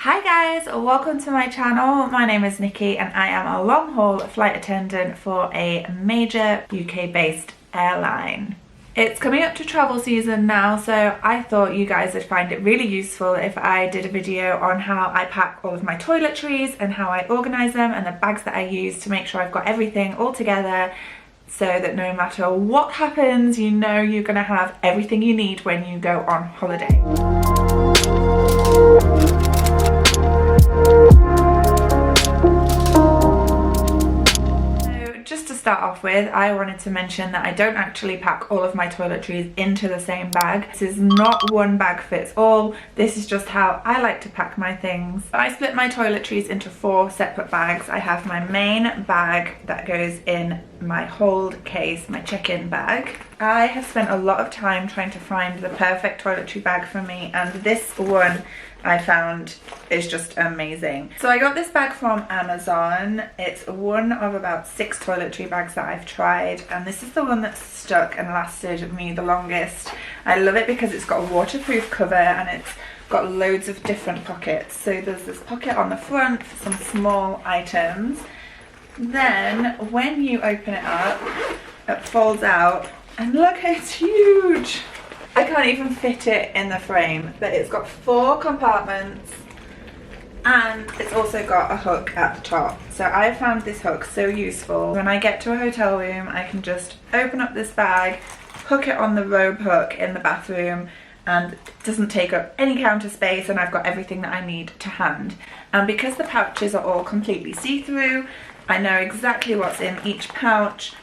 Hi guys, welcome to my channel. My name is Nikki and I am a long haul flight attendant for a major UK based airline. It's coming up to travel season now, so I thought you guys would find it really useful if I did a video on how I pack all of my toiletries and how I organise them and the bags that I use to make sure I've got everything all together so that no matter what happens, you know you're going to have everything you need when you go on holiday. Just to start off with, I wanted to mention that I don't actually pack all of my toiletries into the same bag. This is not one bag fits all. This is just how I like to pack my things. I split my toiletries into 4 separate bags. I have my main bag that goes in my hold case, my check-in bag. I have spent a lot of time trying to find the perfect toiletry bag for me, and this one I found is just amazing. So I got this bag from Amazon. It's one of about 6 toiletry bags that I've tried, and this is the one that stuck and lasted me the longest. I love it because it's got a waterproof cover and it's got loads of different pockets. So there's this pocket on the front for some small items. Then when you open it up, it folds out, and look, it's huge. I can't even fit it in the frame, but it's got 4 compartments and it's also got a hook at the top. So I found this hook so useful. When I get to a hotel room, I can just open up this bag, hook it on the robe hook in the bathroom, and it doesn't take up any counter space, and I've got everything that I need to hand. And because the pouches are all completely see-through, I know exactly what's in each pouch.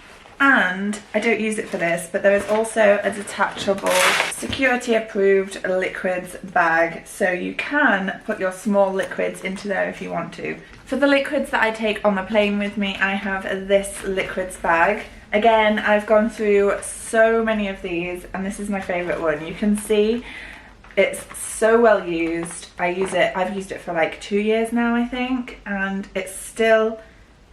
And I don't use it for this, but there is also a detachable, security approved liquids bag, so you can put your small liquids into there if you want to. For the liquids that I take on the plane with me, I have this liquids bag. Again, I've gone through so many of these and this is my favourite one. You can see it's so well used. I've used it for like 2 years now, I think, and it's still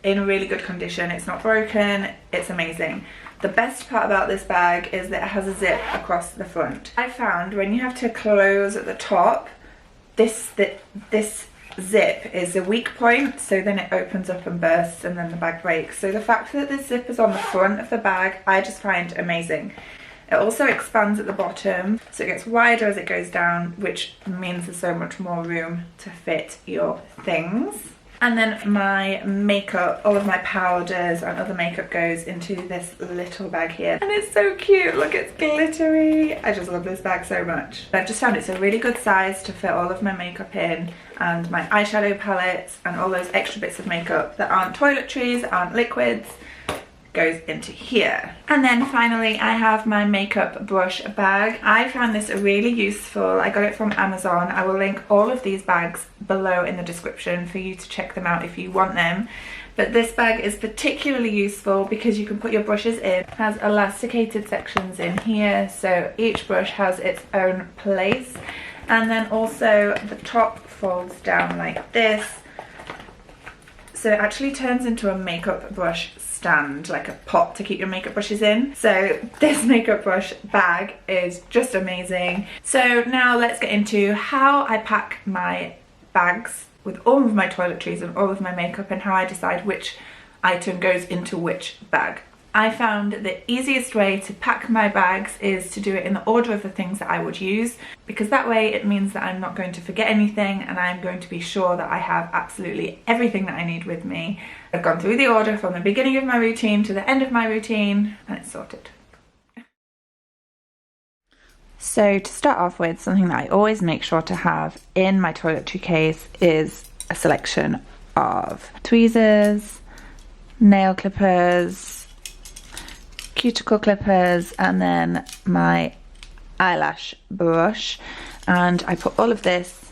in really good condition. It's not broken. It's amazing. The best part about this bag is that it has a zip across the front. I found when you have to close at the top, this zip is a weak point, so then it opens up and bursts and then the bag breaks. So the fact that this zip is on the front of the bag, I just find amazing. It also expands at the bottom, so it gets wider as it goes down, which means there's so much more room to fit your things. And then my makeup, all of my powders and other makeup goes into this little bag here. And it's so cute, look, it's glittery. I just love this bag so much. I've just found it's a really good size to fit all of my makeup in, and my eyeshadow palettes and all those extra bits of makeup that aren't toiletries, aren't liquids, goes into here. And then finally I have my makeup brush bag. I found this really useful. I got it from Amazon. I will link all of these bags below in the description for you to check them out if you want them. But this bag is particularly useful because you can put your brushes in. It has elasticated sections in here, so each brush has its own place. And then also the top folds down like this, so it actually turns into a makeup brush stand, like a pot to keep your makeup brushes in. So this makeup brush bag is just amazing. So now let's get into how I pack my bags with all of my toiletries and all of my makeup, and how I decide which item goes into which bag. I found the easiest way to pack my bags is to do it in the order of the things that I would use, because that way it means that I'm not going to forget anything and I'm going to be sure that I have absolutely everything that I need with me. I've gone through the order from the beginning of my routine to the end of my routine, and it's sorted. So to start off with, something that I always make sure to have in my toiletry case is a selection of tweezers, nail clippers, cuticle clippers, and then my eyelash brush. And I put all of this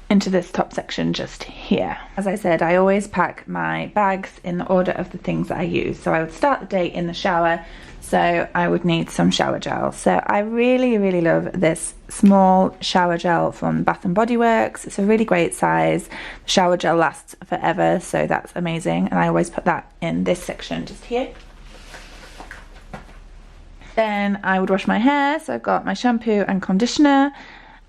into this top section just here. As I said, I always pack my bags in the order of the things that I use. So I would start the day in the shower, so I would need some shower gel. So I really love this small shower gel from Bath and Body Works. It's a really great size. The shower gel lasts forever, so that's amazing, and I always put that in this section just here. Then I would wash my hair, so I've got my shampoo and conditioner.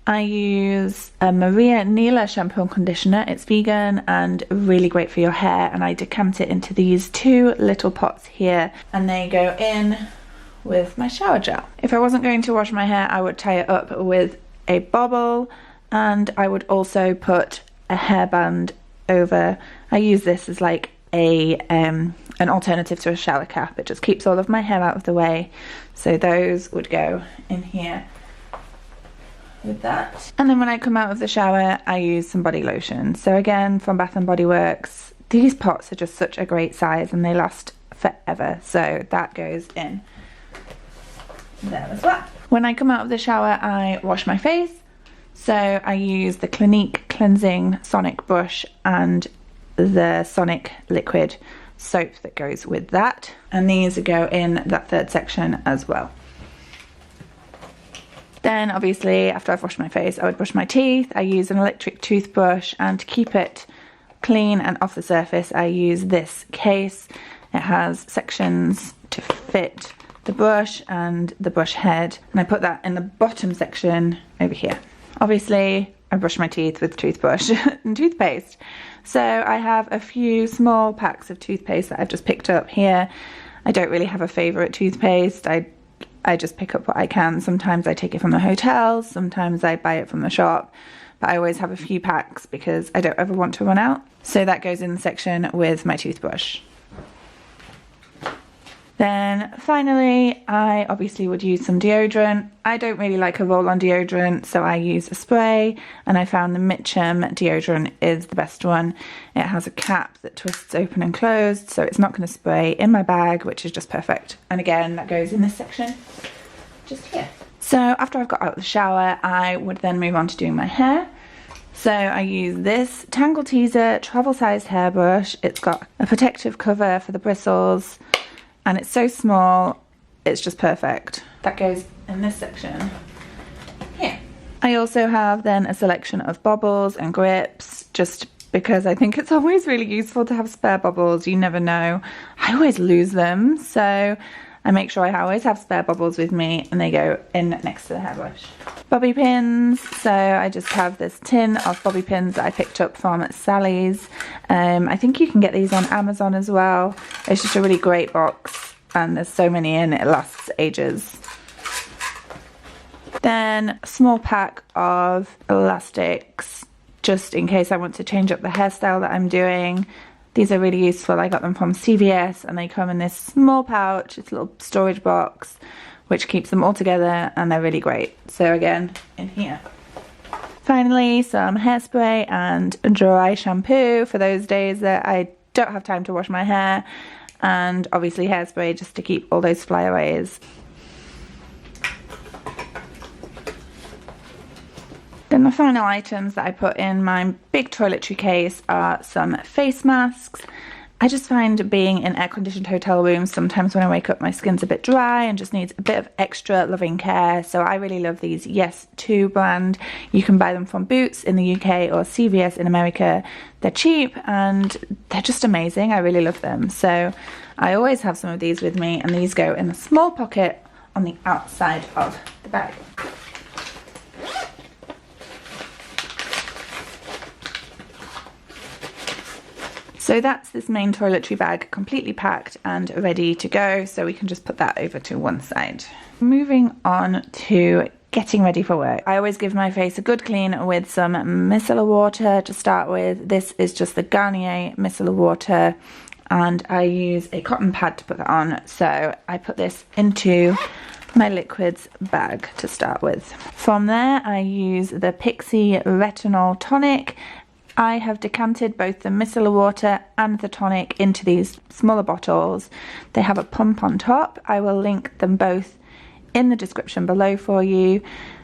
I use a Maria Neela shampoo and conditioner. It's vegan and really great for your hair, and I decant it into these 2 little pots here, and they go in with my shower gel. If I wasn't going to wash my hair, I would tie it up with a bobble, and I would also put a hairband over. I use this as like a an alternative to a shower cap. It just keeps all of my hair out of the way, so those would go in here with that. And then when I come out of the shower, I use some body lotion. So again, from Bath and Body Works, these pots are just such a great size and they last forever, so that goes in there as well. When I come out of the shower, I wash my face. So I use the Clinique Cleansing Sonic Brush and the Sonic Liquid soap that goes with that, and these go in that 3rd section as well. Then obviously after I've washed my face, I would brush my teeth. I use an electric toothbrush, and to keep it clean and off the surface, I use this case. It has sections to fit the brush and the brush head, and I put that in the bottom section over here. Obviously I brush my teeth with toothbrush and toothpaste. So I have a few small packs of toothpaste that I've just picked up here. I don't really have a favourite toothpaste. I just pick up what I can. Sometimes I take it from the hotel, sometimes I buy it from the shop, but I always have a few packs because I don't ever want to run out. So that goes in the section with my toothbrush. Then finally, I obviously would use some deodorant. I don't really like a roll-on deodorant, so I use a spray, and I found the Mitchum deodorant is the best one. It has a cap that twists open and closed, so it's not going to spray in my bag, which is just perfect. And again, that goes in this section, just here. So after I've got out of the shower, I would then move on to doing my hair. So I use this Tangle Teezer travel-sized hairbrush. It's got a protective cover for the bristles, and it's so small, it's just perfect. That goes in this section here. I also have then a selection of bobbles and grips, just because I think it's always really useful to have spare bobbles. You never know. I always lose them, so I make sure I always have spare bobbles with me, and they go in next to the hairbrush. Bobby pins, so I just have this tin of bobby pins that I picked up from Sally's. I think you can get these on Amazon as well. It's just a really great box, and there's so many in, it lasts ages. Then a small pack of elastics, just in case I want to change up the hairstyle that I'm doing. These are really useful. I got them from CVS, and they come in this small pouch. It's a little storage box which keeps them all together, and they're really great. So again, in here. Finally, some hairspray and dry shampoo for those days that I don't have time to wash my hair, and obviously hairspray just to keep all those flyaways. Then the final items that I put in my big toiletry case are some face masks. I just find being in air-conditioned hotel rooms, sometimes when I wake up my skin's a bit dry and just needs a bit of extra loving care. So I really love these Yes 2 brand. You can buy them from Boots in the UK or CVS in America. They're cheap and they're just amazing. I really love them. So I always have some of these with me, and these go in a small pocket on the outside of the bag. So that's this main toiletry bag completely packed and ready to go, so we can just put that over to one side. Moving on to getting ready for work. I always give my face a good clean with some micellar water to start with. This is just the Garnier micellar water, and I use a cotton pad to put that on. So I put this into my liquids bag to start with. From there I use the Pixie Retinol Tonic. I have decanted both the micellar water and the tonic into these smaller bottles. They have a pump on top. I will link them both in the description below for you.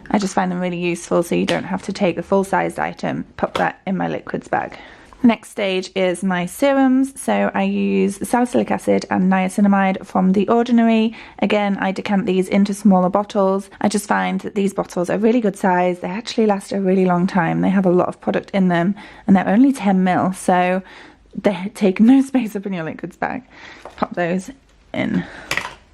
I just find them really useful, so you don't have to take the full-sized item. Pop that in my liquids bag. Next stage is my serums. So I use salicylic acid and niacinamide from The Ordinary. Again, I decant these into smaller bottles. I just find that these bottles are really good size. They actually last a really long time. They have a lot of product in them, and they're only 10 ml, so they take no space up in your liquids bag. Pop those in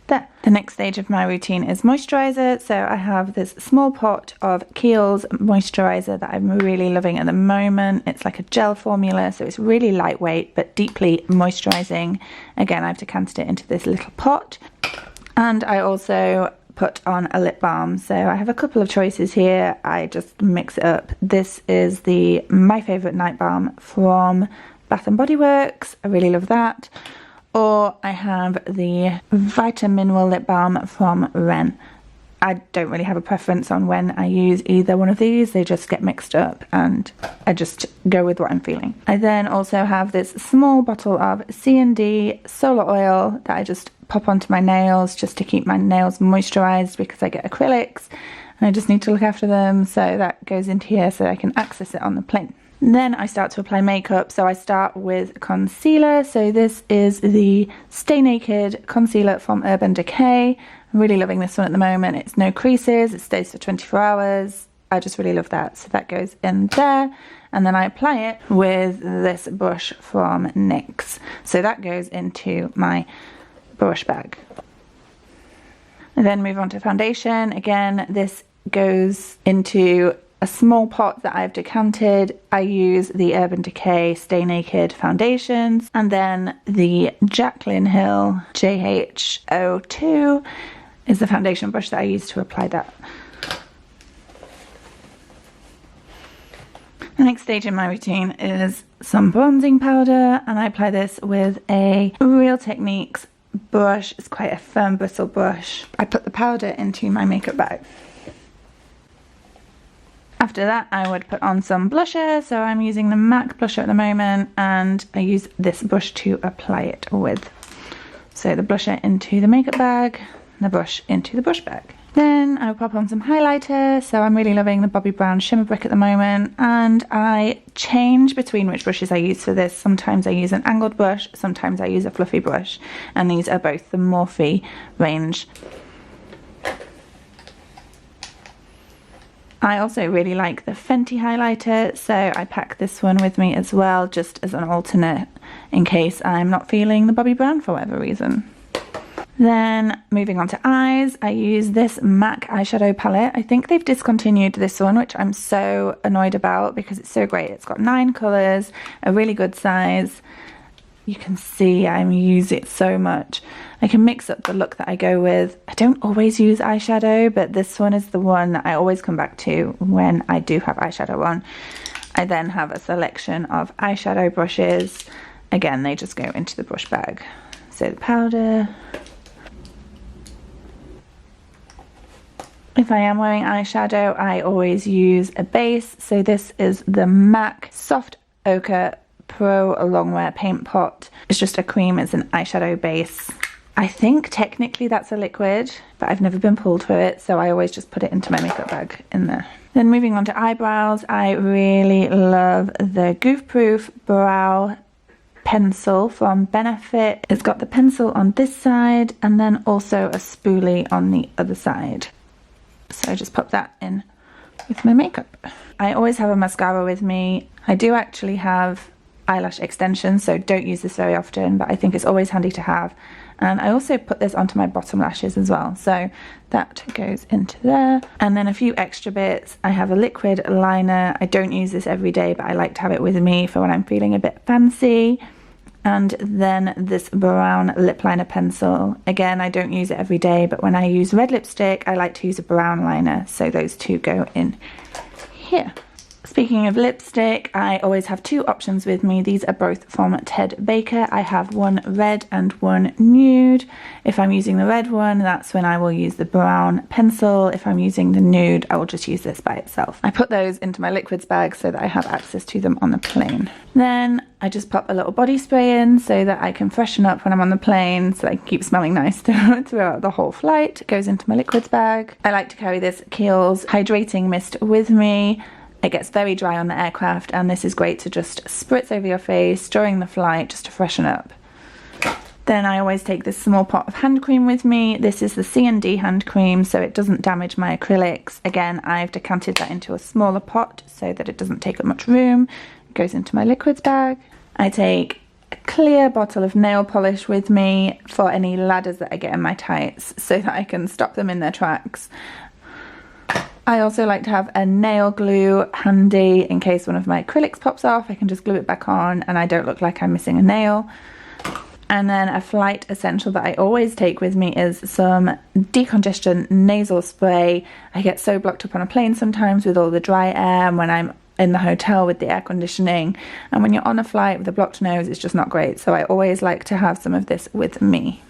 there. The next stage of my routine is moisturiser. So I have this small pot of Kiehl's moisturiser that I'm really loving at the moment. It's like a gel formula, so it's really lightweight but deeply moisturising. Again, I've decanted it into this little pot. And I also put on a lip balm. So I have a couple of choices here. I just mix it up. This is my favourite night balm from Bath and Body Works. I really love that. Or I have the Vitamineral lip balm from Ren. I don't really have a preference on when I use either one of these. They just get mixed up and I just go with what I'm feeling. I then also have this small bottle of C&D solar oil that I just pop onto my nails just to keep my nails moisturized because I get acrylics and I just need to look after them. So that goes into here so I can access it on the plane. Then I start to apply makeup. So I start with concealer. So this is the Stay Naked concealer from Urban Decay. I'm really loving this one at the moment. It's no creases, it stays for 24 hours. I just really love that. So that goes in there. And then I apply it with this brush from NYX. So that goes into my brush bag. And then move on to foundation. Again, this goes into a small pot that I've decanted. I use the Urban Decay Stay Naked foundations and then the Jaclyn Hill JH02 is the foundation brush that I use to apply that. The next stage in my routine is some bronzing powder, and I apply this with a Real Techniques brush. It's quite a firm bristle brush. I put the powder into my makeup bag. After that, I would put on some blusher. So I'm using the MAC blusher at the moment, and I use this brush to apply it with. So the blusher into the makeup bag, the brush into the brush bag. Then I'll pop on some highlighter. So I'm really loving the Bobbi Brown Shimmer Brick at the moment, and I change between which brushes I use for this. Sometimes I use an angled brush, sometimes I use a fluffy brush, and these are both the Morphe range. I also really like the Fenty highlighter, so I pack this one with me as well, just as an alternate in case I'm not feeling the Bobbi Brown for whatever reason. Then moving on to eyes, I use this MAC eyeshadow palette. I think they've discontinued this one, which I'm so annoyed about because it's so great. It's got 9 colours, a really good size. You can see I use it so much. I can mix up the look that I go with. I don't always use eyeshadow, but this one is the one that I always come back to when I do have eyeshadow on. I then have a selection of eyeshadow brushes. Again, they just go into the brush bag. So the powder. If I am wearing eyeshadow, I always use a base. So this is the MAC Soft Ochre Pro Longwear Paint Pot. It's just a cream, it's an eyeshadow base. I think technically that's a liquid, but I've never been pulled for it, so I always just put it into my makeup bag in there. Then moving on to eyebrows, I really love the Goof Proof Brow Pencil from Benefit. It's got the pencil on this side and then also a spoolie on the other side. So I just pop that in with my makeup. I always have a mascara with me. I do actually have eyelash extensions, so don't use this very often, but I think it's always handy to have. And I also put this onto my bottom lashes as well, so that goes into there. And then a few extra bits. I have a liquid liner. I don't use this every day, but I like to have it with me for when I'm feeling a bit fancy. And then this brown lip liner pencil. Again, I don't use it every day, but when I use red lipstick, I like to use a brown liner, so those two go in here. Speaking of lipstick, I always have 2 options with me. These are both from Ted Baker. I have one red and one nude. If I'm using the red one, that's when I will use the brown pencil. If I'm using the nude, I will just use this by itself. I put those into my liquids bag so that I have access to them on the plane. Then I just pop a little body spray in so that I can freshen up when I'm on the plane, so I can keep smelling nice throughout the whole flight. It goes into my liquids bag. I like to carry this Kiehl's hydrating mist with me. It gets very dry on the aircraft, and this is great to just spritz over your face during the flight just to freshen up. Then I always take this small pot of hand cream with me. This is the C&D hand cream, so it doesn't damage my acrylics. Again, I've decanted that into a smaller pot so that it doesn't take up much room. It goes into my liquids bag. I take a clear bottle of nail polish with me for any ladders that I get in my tights so that I can stop them in their tracks. I also like to have a nail glue handy in case one of my acrylics pops off. I can just glue it back on and I don't look like I'm missing a nail. And then a flight essential that I always take with me is some decongestion nasal spray. I get so blocked up on a plane sometimes with all the dry air, and when I'm in the hotel with the air conditioning, and when you're on a flight with a blocked nose, it's just not great. So I always like to have some of this with me.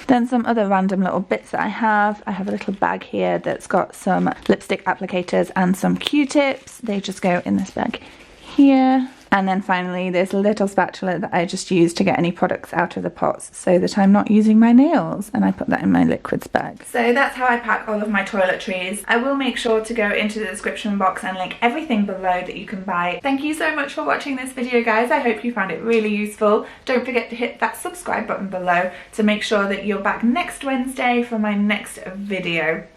Then some other random little bits that I have a little bag here that's got some lipstick applicators and some Q-tips. They just go in this bag here. And then finally this little spatula that I just use to get any products out of the pots so that I'm not using my nails, and I put that in my liquids bag. So that's how I pack all of my toiletries. I will make sure to go into the description box and link everything below that you can buy. Thank you so much for watching this video, guys. I hope you found it really useful. Don't forget to hit that subscribe button below to make sure that you're back next Wednesday for my next video.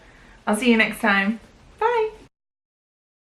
I'll see you next time. Bye!